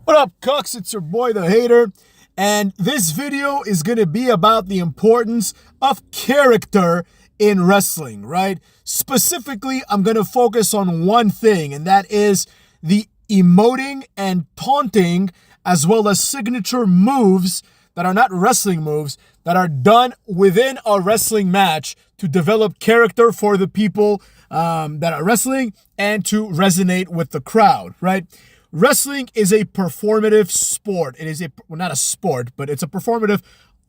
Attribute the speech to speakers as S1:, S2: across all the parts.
S1: What up, cucks? It's your boy, The Hater, and this video is going to be about the importance of character in wrestling, right? Specifically, I'm going to focus on one thing, and that is the emoting and taunting, as well as signature moves that are not wrestling moves, that are done within a wrestling match to develop character for the people that are wrestling and to resonate with the crowd, right? Wrestling is a performative sport. It is not a sport, but it's a performative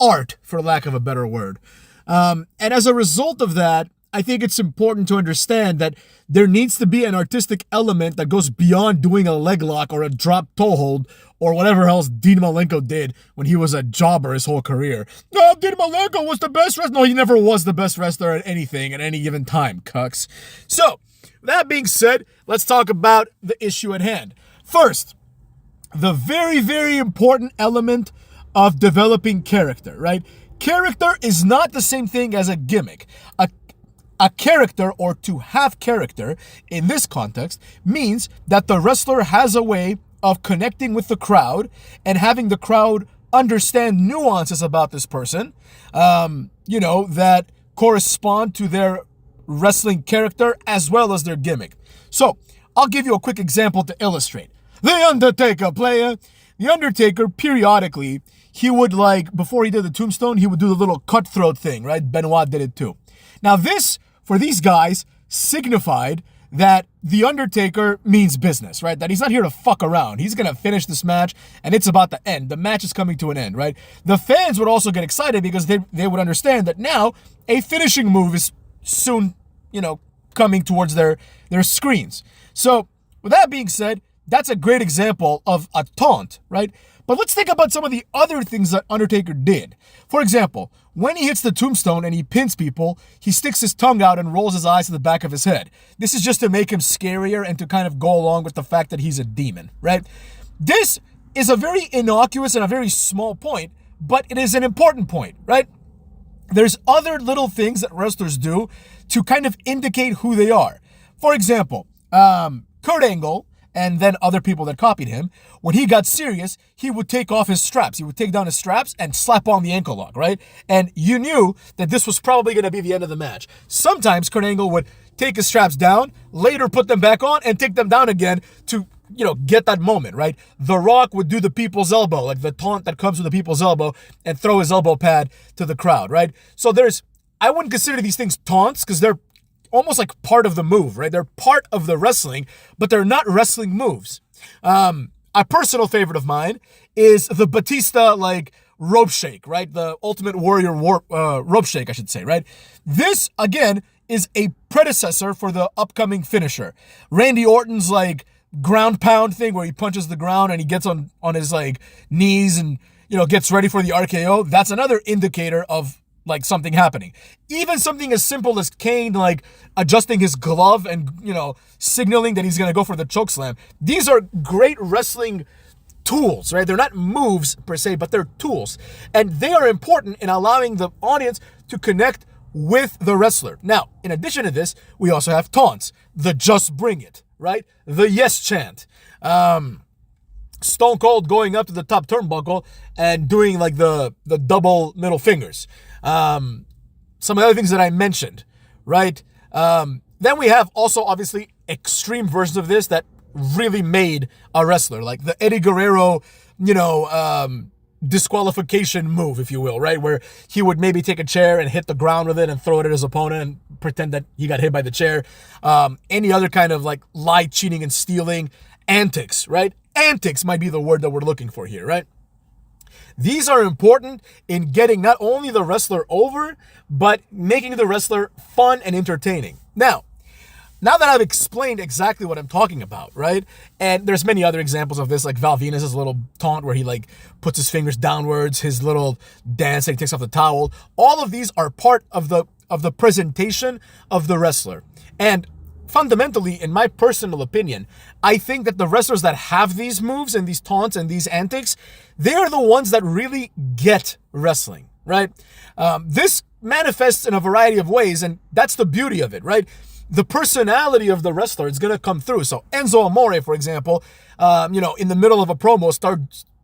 S1: art, for lack of a better word. And as a result of that, I think it's important to understand that there needs to be an artistic element that goes beyond doing a leg lock or a drop toe hold or whatever else Dean Malenko did when he was a jobber his whole career. No, Dean Malenko was the best wrestler. No, he never was the best wrestler at anything at any given time, cucks. So, that being said, let's talk about the issue at hand. First, the very, very important element of developing character, right? Character is not the same thing as a gimmick. A character, or to have character in this context, means that the wrestler has a way of connecting with the crowd and having the crowd understand nuances about this person, that correspond to their wrestling character as well as their gimmick. So, I'll give you a quick example to illustrate. The Undertaker, player. The Undertaker, periodically, he would, before he did the tombstone, he would do the little cutthroat thing, right? Benoit did it too. Now this, for these guys, signified that The Undertaker means business, right? That he's not here to fuck around. He's going to finish this match, and it's about to end. The match is coming to an end, right? The fans would also get excited because they would understand that now a finishing move is soon, coming towards their screens. So, with that being said, that's a great example of a taunt, right? But let's think about some of the other things that Undertaker did. For example, when he hits the tombstone and he pins people, he sticks his tongue out and rolls his eyes to the back of his head. This is just to make him scarier and to kind of go along with the fact that he's a demon, right? This is a very innocuous and a very small point, but it is an important point, right? There's other little things that wrestlers do to kind of indicate who they are. For example, Kurt Angle, and then other people that copied him, when he got serious, he would take off his straps. He would take down his straps and slap on the ankle lock, right? And you knew that this was probably going to be the end of the match. Sometimes Kurt Angle would take his straps down, later put them back on, and take them down again to, get that moment, right? The Rock would do the people's elbow, like the taunt that comes with the people's elbow, and throw his elbow pad to the crowd, right? So I wouldn't consider these things taunts because they're almost like part of the move, right? They're part of the wrestling, but they're not wrestling moves. A personal favorite of mine is the Batista, rope shake, right? The Ultimate Warrior rope shake, I should say, right? This, again, is a predecessor for the upcoming finisher. Randy Orton's, ground pound thing where he punches the ground and he gets on his, knees and, gets ready for the RKO. That's another indicator of something happening. Even something as simple as Kane, adjusting his glove and, signaling that he's going to go for the chokeslam. These are great wrestling tools, right? They're not moves per se, but they're tools. And they are important in allowing the audience to connect with the wrestler. Now, in addition to this, we also have taunts. The just bring it, right? The yes chant. Stone Cold going up to the top turnbuckle and doing the double middle fingers. Some of the other things that I mentioned, right? Then we have also obviously extreme versions of this that really made a wrestler, like the Eddie Guerrero, disqualification move, if you will, right? Where he would maybe take a chair and hit the ground with it and throw it at his opponent and pretend that he got hit by the chair. Any other kind of lie, cheating, and stealing antics, right? Antics might be the word that we're looking for here, right? These are important in getting not only the wrestler over, but making the wrestler fun and entertaining. Now that I've explained exactly what I'm talking about, right? And there's many other examples of this, like Val Venus' little taunt where he puts his fingers downwards, his little dance that he takes off the towel. All of these are part of the presentation of the wrestler. And fundamentally, in my personal opinion, I think that the wrestlers that have these moves and these taunts and these antics, they are the ones that really get wrestling, right? This manifests in a variety of ways, and that's the beauty of it, right? the personality of the wrestler is going to come through. So Enzo Amore, for example, in the middle of a promo,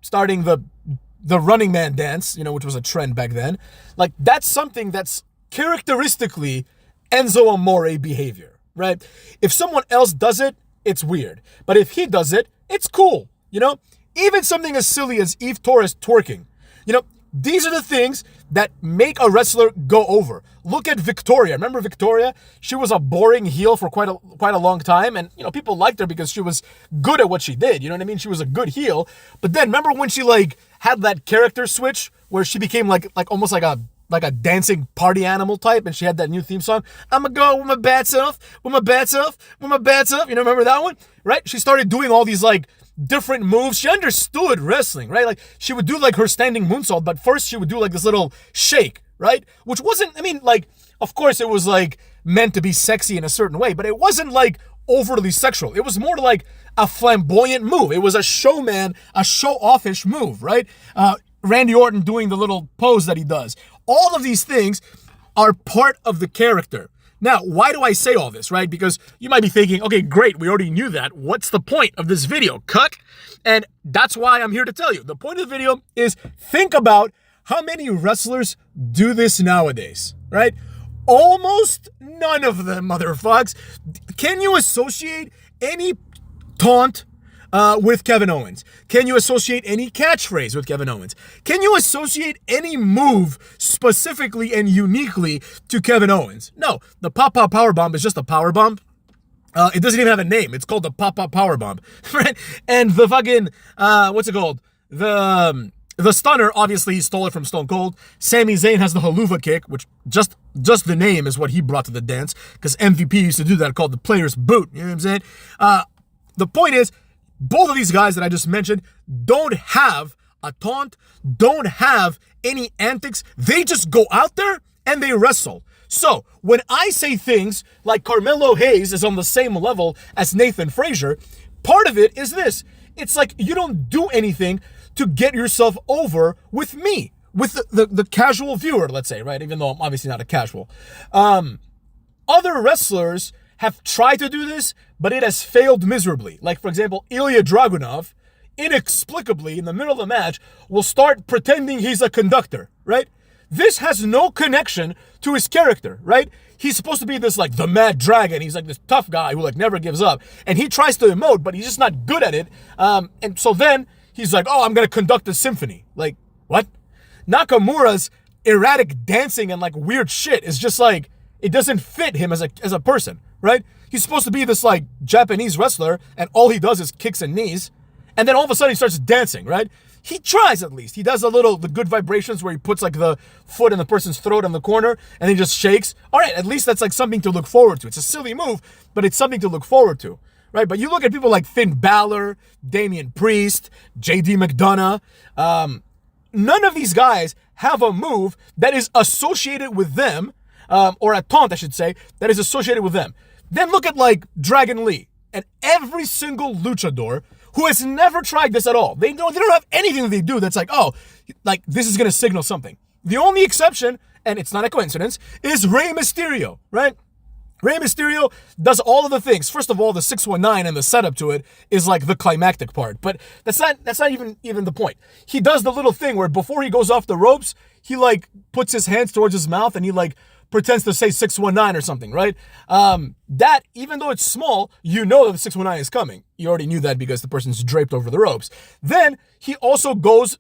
S1: starting the Running Man dance, which was a trend back then. Like, that's something that's characteristically Enzo Amore behavior, right? If someone else does it, it's weird. But if he does it, it's cool, Even something as silly as Eve Torres twerking. These are the things that make a wrestler go over. Look at Victoria. Remember Victoria? She was a boring heel for quite a long time, and people liked her because she was good at what she did. You know what I mean? She was a good heel. But then remember when she had that character switch where she became like almost like a dancing party animal type, and she had that new theme song. I'ma go with my bats off, with my bats off, with my bats off. Remember that one? Right? She started doing all these different moves. She understood wrestling, right? She would do her standing moonsault, but first she would do this little shake, right? Which wasn't, of course it was meant to be sexy in a certain way, but it wasn't overly sexual. It was more like a flamboyant move. It was a showman, a show-offish move, right? Randy Orton doing the little pose that he does. All of these things are part of the character. Now, why do I say all this, right? Because you might be thinking, okay, great, we already knew that. What's the point of this video, cuck? And that's why I'm here to tell you. The point of the video is think about how many wrestlers do this nowadays, right? Almost none of them, motherfucks. Can you associate any taunt with Kevin Owens? Can you associate any catchphrase with Kevin Owens? Can you associate any move specifically and uniquely to Kevin Owens? No, the pop-pop powerbomb is just a powerbomb. It doesn't even have a name. It's called the pop-pop powerbomb, right? And the fucking, what's it called? The stunner, obviously, he stole it from Stone Cold. Sami Zayn has the haluva kick, which just the name is what he brought to the dance, because MVP used to do that, called the player's boot. You know what I'm saying? The point is, both of these guys that I just mentioned don't have a taunt, don't have any antics. They just go out there and they wrestle. So when I say things like Carmelo Hayes is on the same level as Nathan Frazier, part of it is this. It's like you don't do anything to get yourself over with me, with the casual viewer, let's say, right? Even though I'm obviously not a casual. Other wrestlers have tried to do this, but it has failed miserably. Like, for example, Ilya Dragunov, inexplicably, in the middle of the match, will start pretending he's a conductor, right? This has no connection to his character, right? He's supposed to be this, the Mad Dragon. He's this tough guy who, never gives up. And he tries to emote, but he's just not good at it. And so then he's like, oh, I'm going to conduct a symphony. What? Nakamura's erratic dancing and, weird shit is just, it doesn't fit him as a person, right? He's supposed to be this Japanese wrestler, and all he does is kicks and knees, and then all of a sudden he starts dancing, right? He tries at least. He does the good vibrations where he puts the foot in the person's throat in the corner, and he just shakes. All right, at least that's something to look forward to. It's a silly move, but it's something to look forward to, right? But you look at people like Finn Balor, Damian Priest, JD McDonough. None of these guys have a move that is associated with them, or a taunt, I should say, that is associated with them. Then look at Dragon Lee and every single luchador who has never tried this at all. They don't have anything that they do that's this is going to signal something. The only exception, and it's not a coincidence, is Rey Mysterio, right? Rey Mysterio does all of the things. First of all, the 619 and the setup to it is the climactic part, but that's not even the point. He does the little thing where before he goes off the ropes, he puts his hands towards his mouth and he pretends to say 619 or something, right? That, even though it's small, you know that the 619 is coming. You already knew that because the person's draped over the ropes. Then he also goes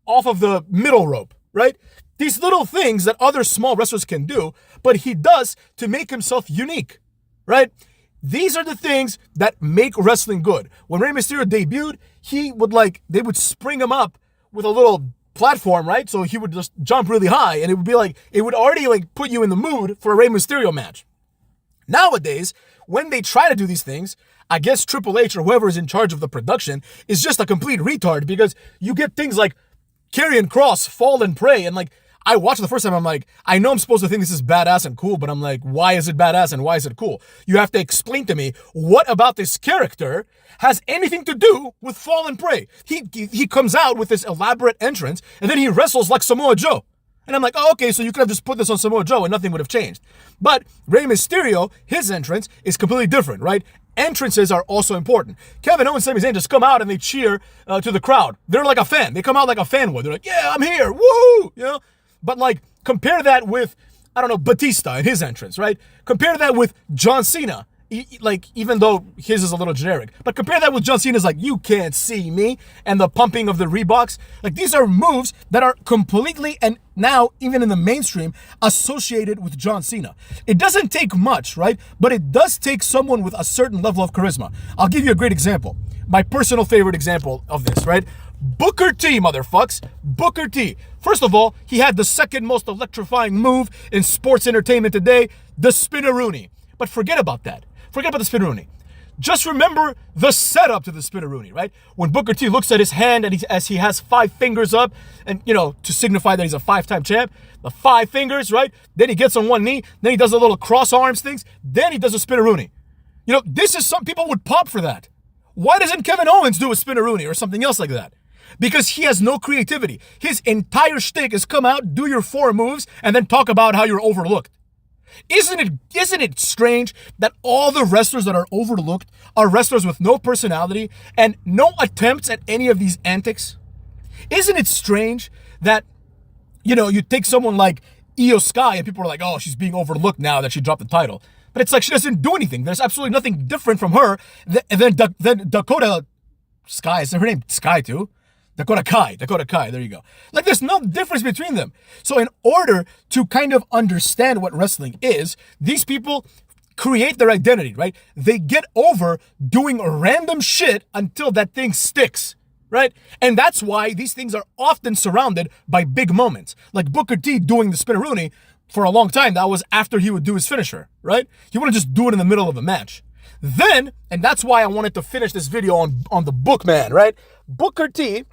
S1: off of the middle rope, right? These little things that other small wrestlers can do, but he does to make himself unique, right? These are the things that make wrestling good. When Rey Mysterio debuted, they would spring him up with a little platform, right? So he would just jump really high, and it would be it would already put you in the mood for a Rey Mysterio match. Nowadays, when they try to do these things, I guess Triple H or whoever is in charge of the production is just a complete retard, because you get things like Karrion Kross, Fall and Pray, and I watched it the first time, I'm I know I'm supposed to think this is badass and cool, but I'm why is it badass and why is it cool? You have to explain to me what about this character has anything to do with Fall and Pray. He comes out with this elaborate entrance, and then he wrestles like Samoa Joe. And I'm like, oh, okay, so you could have just put this on Samoa Joe and nothing would have changed. But Rey Mysterio, his entrance is completely different, right? Entrances are also important. Kevin Owens, Sami Zayn just come out and they cheer to the crowd. They're like a fan. They come out like a fan would. They're like, yeah, I'm here, woo, you know? But like, compare that with, I don't know, Batista and his entrance, right? Compare that with John Cena. Like, even though his is a little generic, but compare that with John Cena's like, you can't see me, and the pumping of the Reeboks. Like, these are moves that are completely, and now even in the mainstream, associated with John Cena. It doesn't take much, right? But it does take someone with a certain level of charisma. I'll give you a great example. My personal favorite example of this, right? Booker T, motherfucks. Booker T. First of all, he had the second most electrifying move in sports entertainment today, the Spinaroonie. But forget about that. Forget about the Spinaroonie. Just remember the setup to the Spinaroonie, right? When Booker T looks at his hand and as he has 5 fingers up, and you know, to signify that he's a 5-time champ, the 5 fingers, right? Then he gets on one knee, then he does a little cross arms things, then he does a Spinaroonie. You know, this is some people would pop for that. Why doesn't Kevin Owens do a Spinaroonie or something else like that? Because he has no creativity. His entire shtick is come out, do your 4 moves, and then talk about how you're overlooked. Isn't it strange that all the wrestlers that are overlooked are wrestlers with no personality and no attempts at any of these antics? Isn't it strange that, you know, you take someone like Io Sky and people are like, oh, she's being overlooked now that she dropped the title. But it's like she doesn't do anything. There's absolutely nothing different from her. And then Dakota Sky, is her name Sky too? Dakota Kai, there you go. Like, there's no difference between them. So in order to kind of understand what wrestling is, these people create their identity, right? They get over doing random shit until that thing sticks, right? And that's why these things are often surrounded by big moments. Like Booker T doing the Spinaroonie for a long time, that was after he would do his finisher, right? He wouldn't just do it in the middle of a match. Then, and that's why I wanted to finish this video on the Bookman, right? Booker T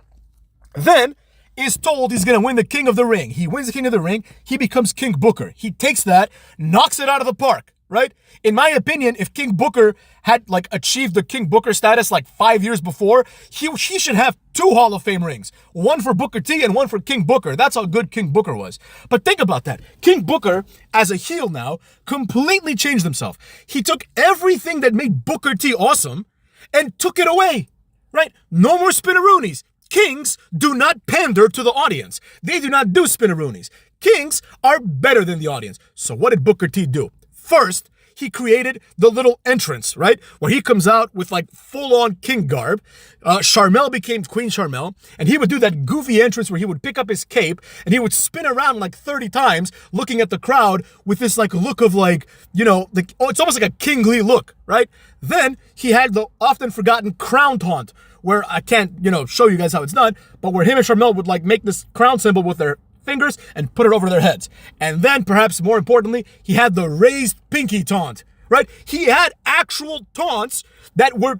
S1: then is told he's going to win the King of the Ring. He wins the King of the Ring. He becomes King Booker. He takes that, knocks it out of the park, right? In my opinion, if King Booker had like achieved the King Booker status like 5 years before, he should have 2 Hall of Fame rings. One for Booker T and one for King Booker. That's how good King Booker was. But think about that. King Booker, as a heel now, completely changed himself. He took everything that made Booker T awesome and took it away, right? No more Spinaroonies. Kings do not pander to the audience. They do not do Spinaroonies. Kings are better than the audience. So what did Booker T do? First, he created the little entrance, right? Where he comes out with like full-on king garb. Sharmell became Queen Sharmell, and he would do that goofy entrance where he would pick up his cape and he would spin around like 30 times looking at the crowd with this like look of like, you know, like, oh, it's almost like a kingly look, right? Then he had the often forgotten crown taunt, where I can't, you know, show you guys how it's done, but where him and Sharmell would like make this crown symbol with their fingers and put it over their heads. And then, perhaps more importantly, he had the raised pinky taunt, right? He had actual taunts that were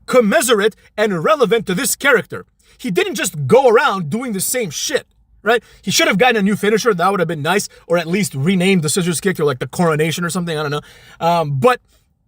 S1: commensurate and relevant to this character. He didn't just go around doing the same shit, right? He should have gotten a new finisher. That would have been nice, or at least renamed the scissors kick to like the coronation or something. I don't know. But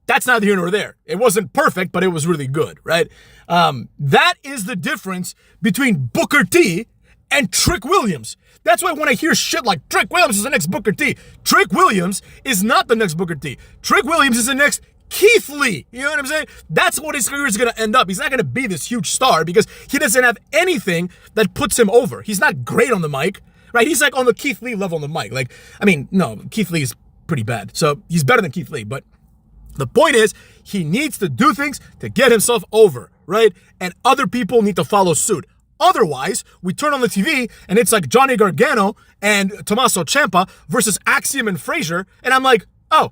S1: that's neither here nor there. It wasn't perfect, but it was really good, right? That is the difference between Booker T and Trick Williams. That's why when I hear shit like Trick Williams is the next Booker T, Trick Williams is not the next Booker T. Trick Williams is the next Keith Lee. You know what I'm saying? That's what his career is going to end up. He's not going to be this huge star because he doesn't have anything that puts him over. He's not great on the mic, right? He's like on the Keith Lee level on the mic. Like, I mean, no, Keith Lee is pretty bad. So he's better than Keith Lee, but the point is, he needs to do things to get himself over, right? And other people need to follow suit. Otherwise, we turn on the TV and it's like Johnny Gargano and Tommaso Ciampa versus Axiom and Frazier. And I'm like, oh,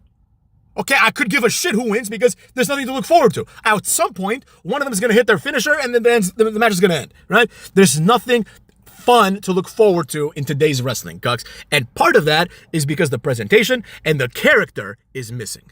S1: okay, I could give a shit who wins because there's nothing to look forward to. At some point, one of them is going to hit their finisher and then the match is going to end, right? There's nothing fun to look forward to in today's wrestling, Cucks. And part of that is because the presentation and the character is missing.